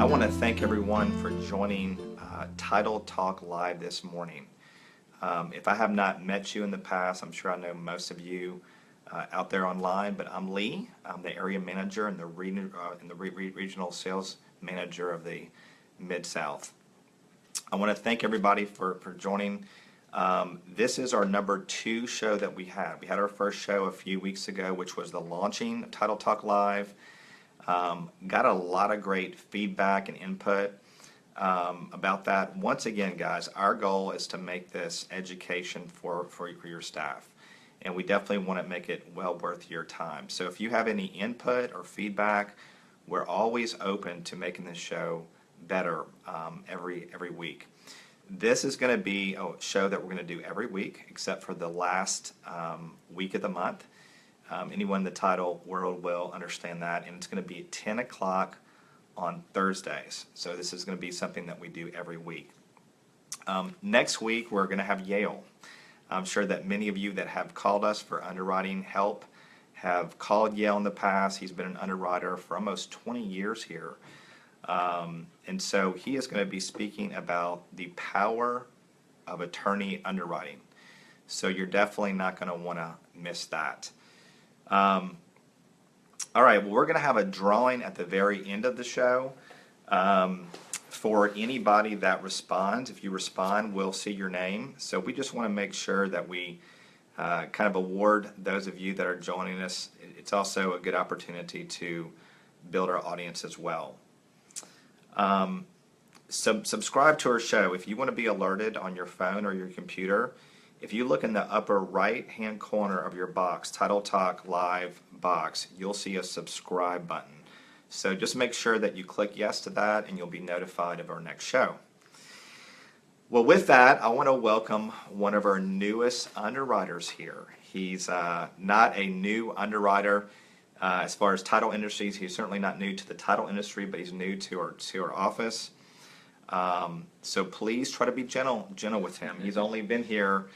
I want to thank everyone for joining Title Talk Live this morning. If I have not met you in the past, I'm sure I know most of you out there online, but I'm Lee. I'm the area manager and the regional sales manager of the Mid-South. I want to thank everybody for joining. This is our number 2 show that we had. We had our first show a few weeks ago, which was the launching of Title Talk Live. Got a lot of great feedback and input about that. Once again, guys, our goal is to make this education for your staff, and we definitely want to make it well worth your time. So if you have any input or feedback, we're always open to making this show better every week. This is going to be a show that we're going to do every week except for the last week of the month. Anyone in the title world will understand that, and it's going to be at 10 o'clock on Thursdays. So this is going to be something that we do every week. Next week we're going to have Yale. I'm sure that many of you that have called us for underwriting help have called Yale in the past. He's been an underwriter for almost 20 years here. And so he is going to be speaking about the power of attorney underwriting. So you're definitely not going to want to miss that. All right, well, we're going to have a drawing at the very end of the show for anybody that responds. If you respond, we'll see your name. So we just want to make sure that we kind of award those of you that are joining us. It's also a good opportunity to build our audience as well. Subscribe to our show. If you want to be alerted on your phone or your computer, if you look in the upper right-hand corner of your box, Title Talk Live box, you'll see a subscribe button. So just make sure that you click yes to that, and you'll be notified of our next show. Well, with that, I want to welcome one of our newest underwriters here. He's not a new underwriter as far as title industries. He's certainly not new to the title industry, but he's new to our office. So please try to be gentle with him. He's only been here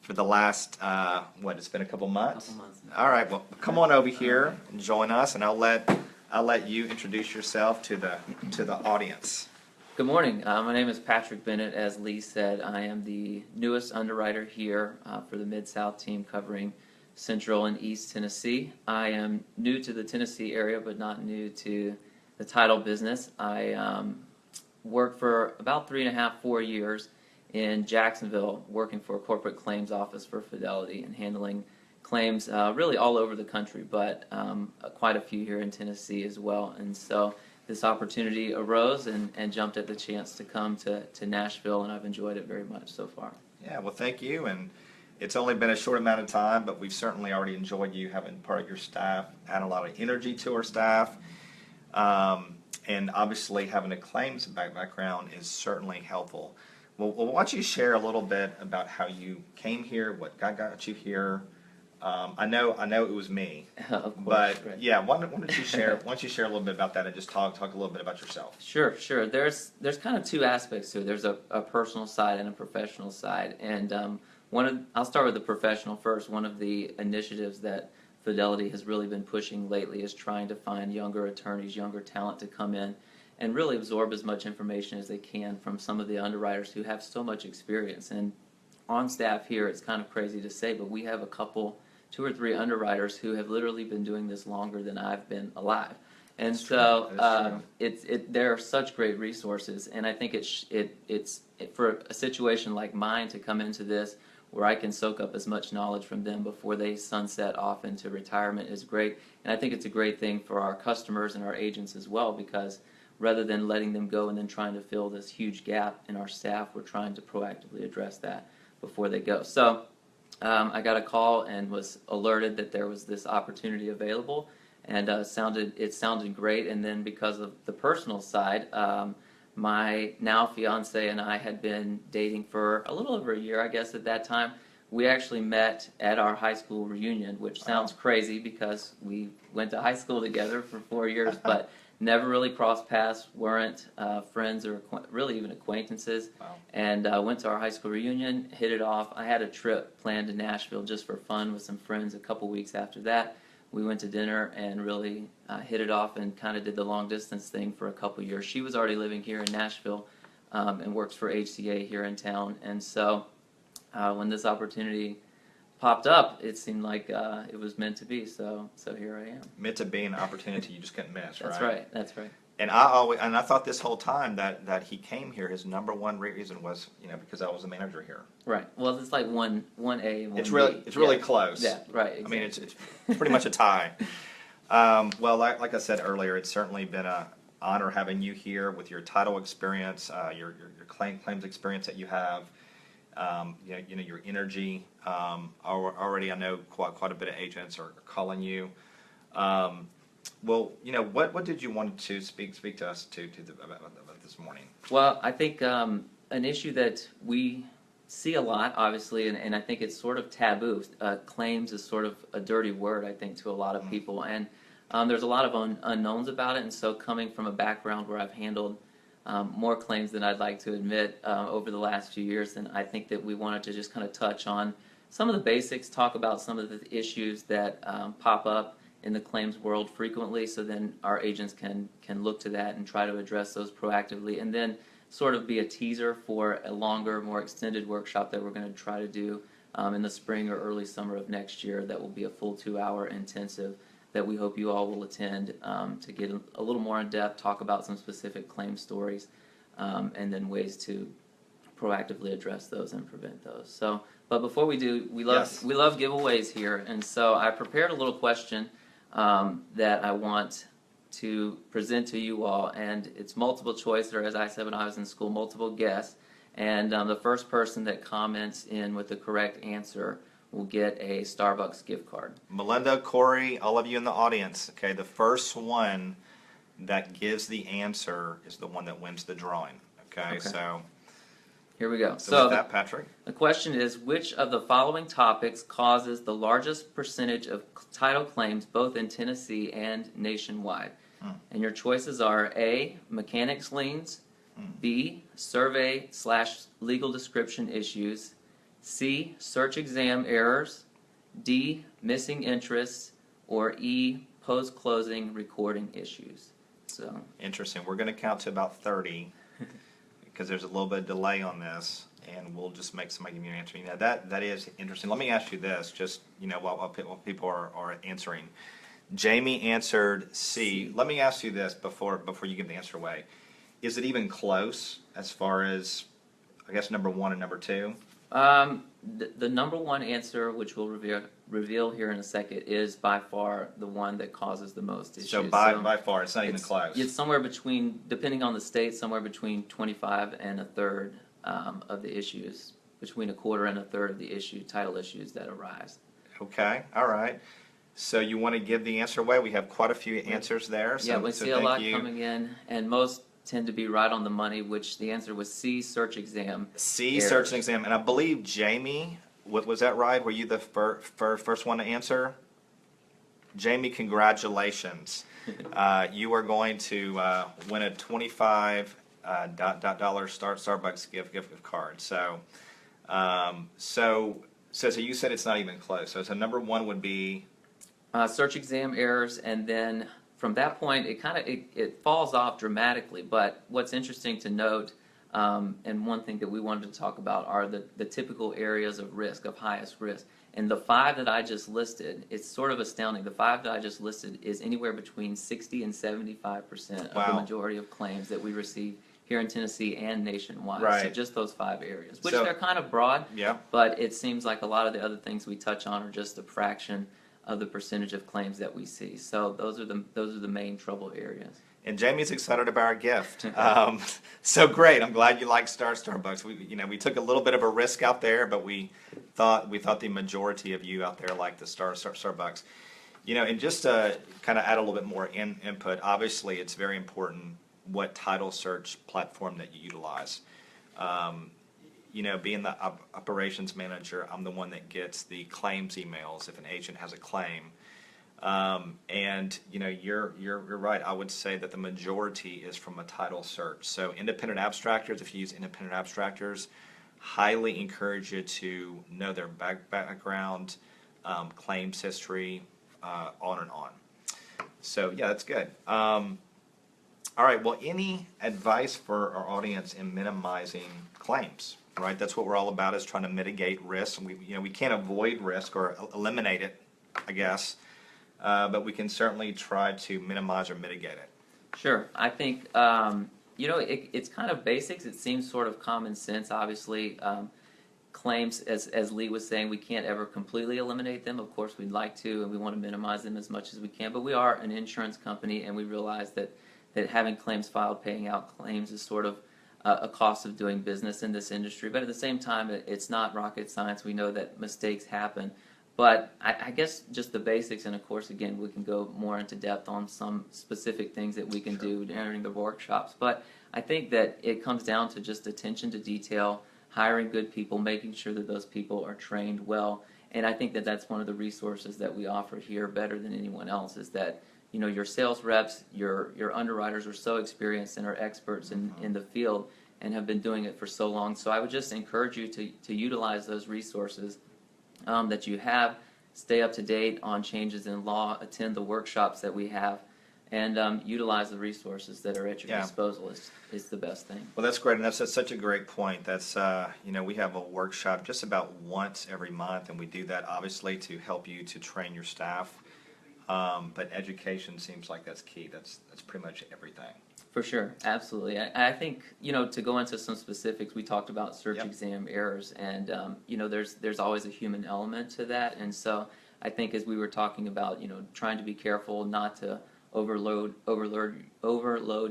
for the last, it's been a couple months? All right, well, come on over here and join us, and I'll let you introduce yourself to the audience. Good morning. My name is Patrick Bennett. As Lee said, I am the newest underwriter here for the Mid-South team covering Central and East Tennessee. I am new to the Tennessee area, but not new to the title business. I worked for about 3.5, 4 years in Jacksonville, working for a corporate claims office for Fidelity and handling claims really all over the country, but quite a few here in Tennessee as well. And so this opportunity arose and jumped at the chance to come to Nashville, and I've enjoyed it very much so far. Yeah, well, thank you. And it's only been a short amount of time, but we've certainly already enjoyed you having part of your staff, add a lot of energy to our staff. And obviously having a claims background is certainly helpful. Well, why don't you share a little bit about how you came here, what got you here? I know it was me, Of course, but right. yeah, why don't you share a little bit about that and just talk a little bit about yourself? Sure. There's kind of two aspects to it. There's a personal side and a professional side, and I'll start with the professional first. One of the initiatives that Fidelity has really been pushing lately is trying to find younger attorneys, younger talent to come in and really absorb as much information as they can from some of the underwriters who have so much experience. And on staff here, it's kind of crazy to say, but we have a couple, 2 or 3 underwriters who have literally been doing this longer than I've been alive. And That's so true. there are such great resources, and I think it's for a situation like mine to come into this where I can soak up as much knowledge from them before they sunset off into retirement is great. And I think it's a great thing for our customers and our agents as well, because rather than letting them go and then trying to fill this huge gap in our staff, we're trying to proactively address that before they go. So I got a call and was alerted that there was this opportunity available, and it sounded great. And then because of the personal side, my now fiance and I had been dating for a little over a year, I guess, at that time. We actually met at our high school reunion, which sounds crazy because we went to high school together for 4 years, but never really crossed paths, weren't friends or really even acquaintances. Wow. And went to our high school reunion, hit it off. I had a trip planned to Nashville just for fun with some friends a couple weeks after that. we went to dinner and really hit it off and kind of did the long distance thing for a couple years. She was already living here in Nashville and works for HCA here in town. And so when this opportunity popped up, it seemed like it was meant to be. So here I am. Meant to be an opportunity you just couldn't miss, right? That's right. That's right. And I thought this whole time that he came here, his number one reason was, because I was the manager here. Right. Well, it's like one A and one It's B. really close. Yeah. Right. Exactly. I mean, it's pretty much a tie. Well, like I said earlier, it's certainly been an honor having you here with your title experience, your claims experience that you have. Your energy. Already, I know quite a bit of agents are calling you. Well, what did you want to speak to us about this morning? Well, I think an issue that we see a lot, obviously, and I think it's sort of taboo. Claims is sort of a dirty word, I think, to a lot of people, and there's a lot of unknowns about it. And so, coming from a background where I've handled more claims than I'd like to admit over the last few years, and I think that we wanted to just kind of touch on some of the basics, talk about some of the issues that pop up in the claims world frequently, so then our agents can look to that and try to address those proactively, and then sort of be a teaser for a longer, more extended workshop that we're going to try to do in the spring or early summer of next year. That will be a full 2-hour intensive that we hope you all will attend to get a little more in depth, talk about some specific claim stories, and then ways to proactively address those and prevent those. So, but before we do, we love giveaways here, and so I prepared a little question that I want to present to you all, and it's multiple choice, or as I said when I was in school, multiple guess, and the first person that comments in with the correct answer will get a Starbucks gift card. Melinda, Corey, all of you in the audience, okay, the first one that gives the answer is the one that wins the drawing, okay. So here we go. So with that, Patrick, the question is, which of the following topics causes the largest percentage of title claims both in Tennessee and nationwide? And your choices are A, mechanics liens, B, survey/legal description issues, C, search exam errors, D, missing interests, or E, post-closing recording issues. So interesting. We're going to count to about 30 because there's a little bit of delay on this, and we'll just make somebody give you an answer. That is interesting. Let me ask you this, just while people are answering. Jamie answered C. Let me ask you this before you give the answer away. Is it even close as far as, I guess, number one and number two? The number one answer, which we'll reveal here in a second, is by far the one that causes the most issues. So by far, it's not even close. It's somewhere between, depending on the state, somewhere between 25 and a third of the issues, between a quarter and a third of the title issues that arise. Okay, all right. So you want to give the answer away? We have quite a few answers there. So, yeah, we see a lot coming in, and most tend to be right on the money, which the answer was C, search exam. C, errors. search and exam. And I believe, Jamie, was that right? Were you the first one to answer? Jamie, congratulations. You are going to win a $25 Starbucks gift card. So you said it's not even close. So number one would be? Search exam errors, and then from that point, it falls off dramatically. But what's interesting to note, and one thing that we wanted to talk about, are the typical areas of risk, of highest risk. And the 5 that I just listed, it's sort of astounding. The 5 that I just listed is anywhere between 60 and 75% of the majority of claims that we receive here in Tennessee and nationwide. Right. So just those 5 areas, which they're kind of broad. Yeah. But it seems like a lot of the other things we touch on are just a fraction of the percentage of claims that we see. So those are the main trouble areas. And Jamie's excited about our gift. So great! I'm glad you like Starbucks. We took a little bit of a risk out there, but we thought the majority of you out there like the Starbucks. And just to kind of add a little bit more input. Obviously, it's very important what title search platform that you utilize. Being the operations manager, I'm the one that gets the claims emails if an agent has a claim. And you're right. I would say that the majority is from a title search. So independent abstractors, if you use independent abstractors, highly encourage you to know their background, claims history, on and on. So yeah, that's good. All right, well, any advice for our audience in minimizing claims, right? That's what we're all about, is trying to mitigate risk. And we can't avoid risk or eliminate it, I guess, but we can certainly try to minimize or mitigate it. Sure. I think, it's kind of basics. It seems sort of common sense, obviously. Claims, as Lee was saying, we can't ever completely eliminate them. Of course, we'd like to, and we want to minimize them as much as we can. But we are an insurance company, and we realize that having claims filed, paying out claims is sort of a cost of doing business in this industry. But at the same time, it's not rocket science. We know that mistakes happen. But I guess just the basics, and of course, again, we can go more into depth on some specific things that we can do during the workshops. But I think that it comes down to just attention to detail, hiring good people, making sure that those people are trained well. And I think that that's one of the resources that we offer here better than anyone else, is that your sales reps, your underwriters are so experienced and are experts in the field and have been doing it for so long. So I would just encourage you to utilize those resources that you have, stay up to date on changes in law, attend the workshops that we have, and utilize the resources that are at your disposal is the best thing. Well, that's great, and that's such a great point. That's we have a workshop just about once every month, and we do that obviously to help you to train your staff. But education seems like that's key. That's pretty much everything. For sure, absolutely. I think to go into some specifics, we talked about search exam errors, and there's always a human element to that, and so I think as we were talking about trying to be careful not to overload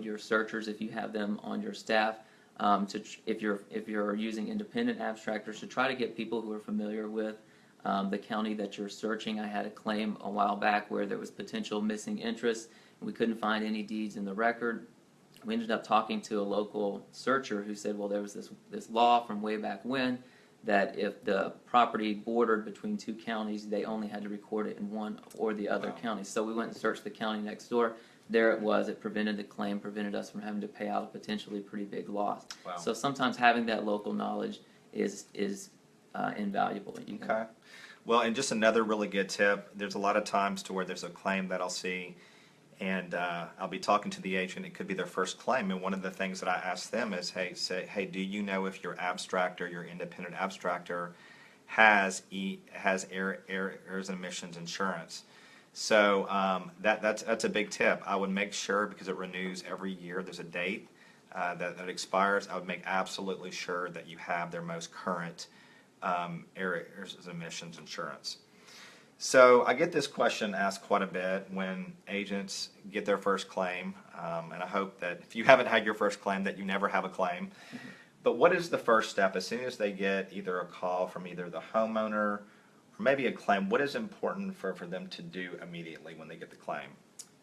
your searchers if you have them on your staff. If you're using independent abstractors, to try to get people who are familiar with the county that you're searching. I had a claim a while back where there was potential missing interest, and we couldn't find any deeds in the record. We ended up talking to a local searcher who said, well, there was this law from way back when that if the property bordered between two counties, they only had to record it in one or the other county. So we went and searched the county next door. There it was. It prevented the claim, prevented us from having to pay out a potentially pretty big loss. Wow. So sometimes having that local knowledge is invaluable. Okay. Well, and just another really good tip, there's a lot of times to where there's a claim that I'll see, and I'll be talking to the agent. It could be their first claim, and one of the things that I ask them is, hey, do you know if your abstractor, your independent abstractor, has errors and omissions insurance? So that's a big tip. I would make sure, because it renews every year. There's a date that expires. I would make absolutely sure that you have their most current errors and omissions insurance. So I get this question asked quite a bit when agents get their first claim, and I hope that if you haven't had your first claim, that you never have a claim. Mm-hmm. But what is the first step? As soon as they get either a call from either the homeowner or maybe a claim, what is important for them to do immediately when they get the claim?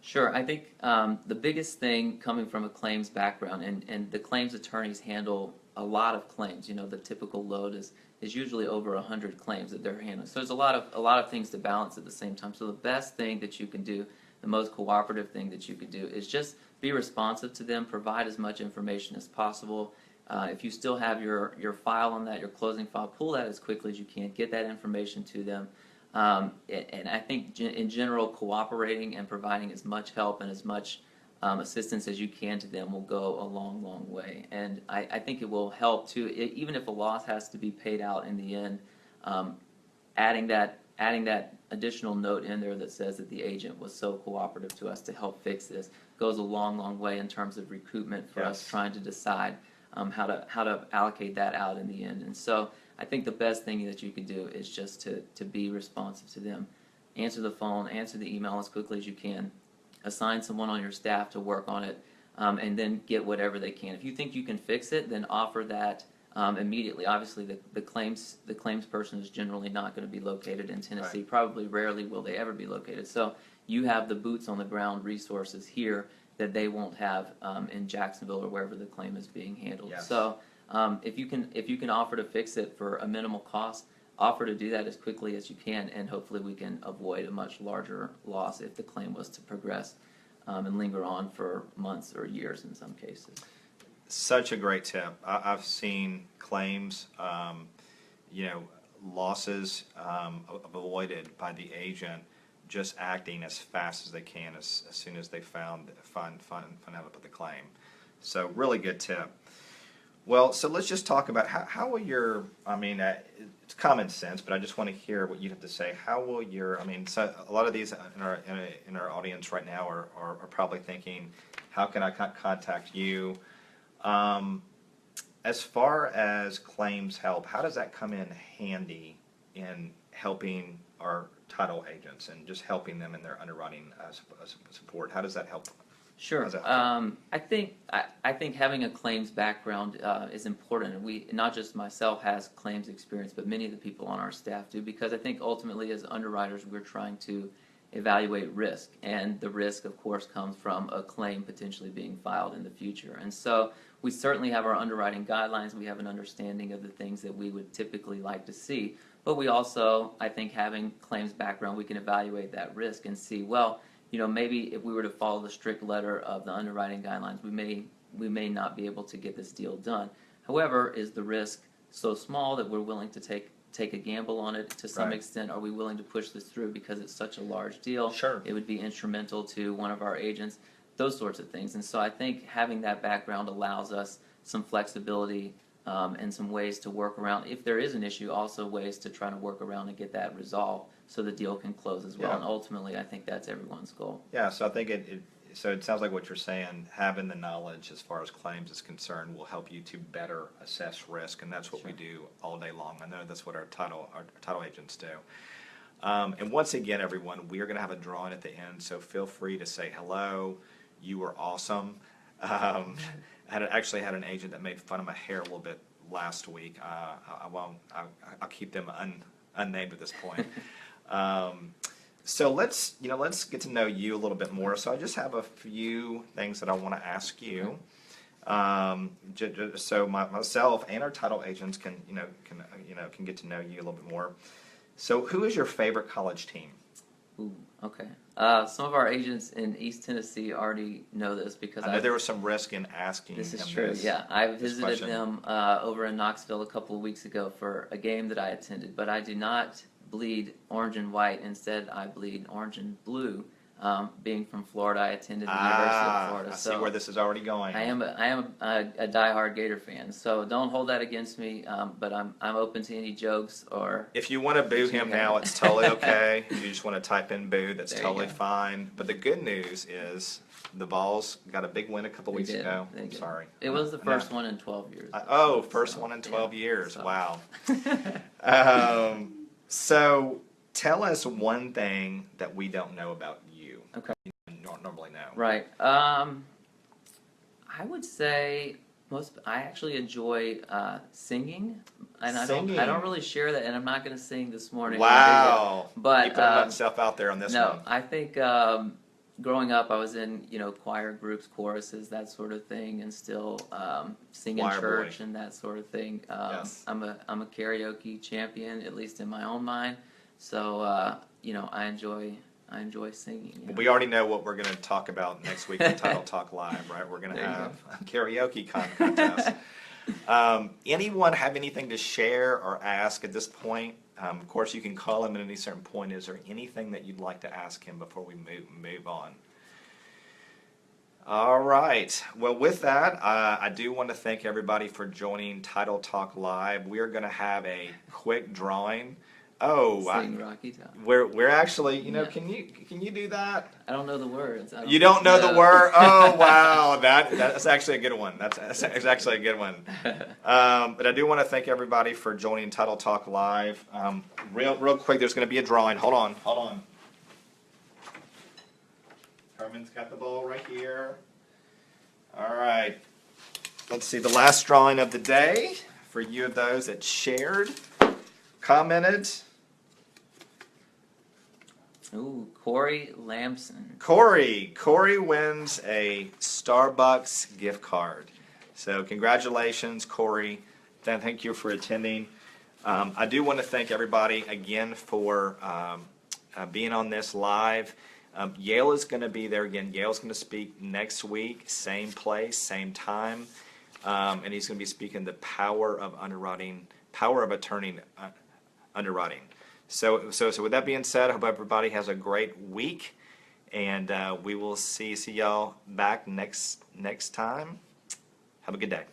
Sure. I think the biggest thing coming from a claims background, and the claims attorneys handle a lot of claims. The typical load is usually over 100 claims that they're handling. So there's a lot of things to balance at the same time. So the best thing that you can do, the most cooperative thing that you could do, is just be responsive to them, provide as much information as possible. If you still have your file on that, your closing file, pull that as quickly as you can. Get that information to them. And I think in general, cooperating and providing as much help and as much assistance as you can to them will go a long, long way. And I think it will help too, even if a loss has to be paid out in the end, adding that additional note in there that says that the agent was so cooperative to us to help fix this goes a long, long way in terms of recoupment for us trying to decide how to allocate that out in the end. And so I think the best thing that you could do is just to be responsive to them. Answer the phone, answer the email as quickly as you can. Assign someone on your staff to work on it, and then get whatever they can. If you think you can fix it, then offer that immediately. Obviously, the claims person is generally not going to be located in Tennessee. Right. Probably rarely will they ever be located. So you have the boots on the ground resources here that they won't have in Jacksonville or wherever the claim is being handled. Yes. So if you can offer to fix it for a minimal cost, offer to do that as quickly as you can, and hopefully we can avoid a much larger loss if the claim was to progress and linger on for months or years in some cases. Such a great tip. I've seen claims, losses avoided by the agent just acting as fast as they can as soon as they find out about the claim. So really good tip. Well, so let's just talk about how will your, I mean, it's common sense, but I just want to hear what you have to say. How will your, I mean, so a lot of these in our audience right now are probably thinking, how can I contact you? As far as claims help, how does that come in handy in helping our title agents and just helping them in their underwriting support? How does that help? Sure. I think having a claims background is important. We, not just myself has claims experience, but many of the people on our staff do, because I think ultimately as underwriters we're trying to evaluate risk, and the risk of course comes from a claim potentially being filed in the future. And so we certainly have our underwriting guidelines, we have an understanding of the things that we would typically like to see, but we also, I think, having claims background, we can evaluate that risk and see, well, you know, maybe if we were to follow the strict letter of the underwriting guidelines, we may not be able to get this deal done. However, is the risk so small that we're willing to take a gamble on it to some Right. extent? Are we willing to push this through because it's such a large deal? Sure. It would be instrumental to one of our agents, those sorts of things. And so I think having that background allows us some flexibility and some ways to work around. If there is an issue, also ways to try to work around and get that resolved so the deal can close as well. Yeah. And ultimately, I think that's everyone's goal. Yeah, so I think so it sounds like what you're saying, having the knowledge as far as claims is concerned will help you to better assess risk, and that's what we Sure. do all day long. I know that's what our title agents do. And once again, everyone, we are going to have a drawing at the end, so feel free to say hello. You were awesome. Actually had an agent that made fun of my hair a little bit last week. I'll keep them unnamed at this point. So let's get to know you a little bit more. So I just have a few things that I want to ask you. So myself and our title agents can get to know you a little bit more. So who is your favorite college team? Ooh, okay. Some of our agents in East Tennessee already know this because I know there was some risk in asking this is him true. this. Yeah, I this visited question. them over in Knoxville a couple of weeks ago for a game that I attended, but I do not bleed orange and white. Instead, I bleed orange and blue. Being from Florida, I attended the University of Florida. I see where this is already going. I am a diehard Gator fan, so don't hold that against me. But I'm open to any jokes or. If you want to boo him now, it's totally okay. If you just want to type in boo, that's There you totally go. fine. But the good news is the Vols got a big win a couple weeks ago. They I'm did. sorry. It was the No. first one in 12 years. First one in 12 yeah, years. so. Wow. So tell us one thing that we don't know about you. Okay. You don't normally know. Right. I would say I actually enjoy singing, and I don't really share that, and I'm not going to sing this morning. Wow. But you put myself out there on this no, one. I think growing up, I was in choir groups, choruses, that sort of thing, and still singing Choir church boy. and that sort of thing. Yes. I'm a karaoke champion, at least in my own mind. So I enjoy singing. Well, we already know what we're going to talk about next week on Title Talk Live, right? We're going to There you have a karaoke contest. Anyone have anything to share or ask at this point? Of course, you can call him at any certain point. Is there anything that you'd like to ask him before we move on? All right. Well, with that, I do want to thank everybody for joining Title Talk Live. We are going to have a quick drawing. Sing Rocky Top. We're actually, Yeah. can you do that? I don't know the words. You don't know the word? Oh, wow. That's actually a good one. That's actually a good one. But I do want to thank everybody for joining Title Talk Live. Real quick, there's going to be a drawing. Hold on. Herman's got the ball right here. All right. Let's see, the last drawing of the day for you of those that shared, commented. Ooh, Corey Lamson. Corey wins a Starbucks gift card. So congratulations, Corey. Thank you for attending. I do want to thank everybody again for being on this live. Yale is going to be there again. Yale's going to speak next week, same place, same time. And he's going to be speaking the power of underwriting, power of attorney underwriting. So with that being said, I hope everybody has a great week, and we will see y'all back next time. Have a good day.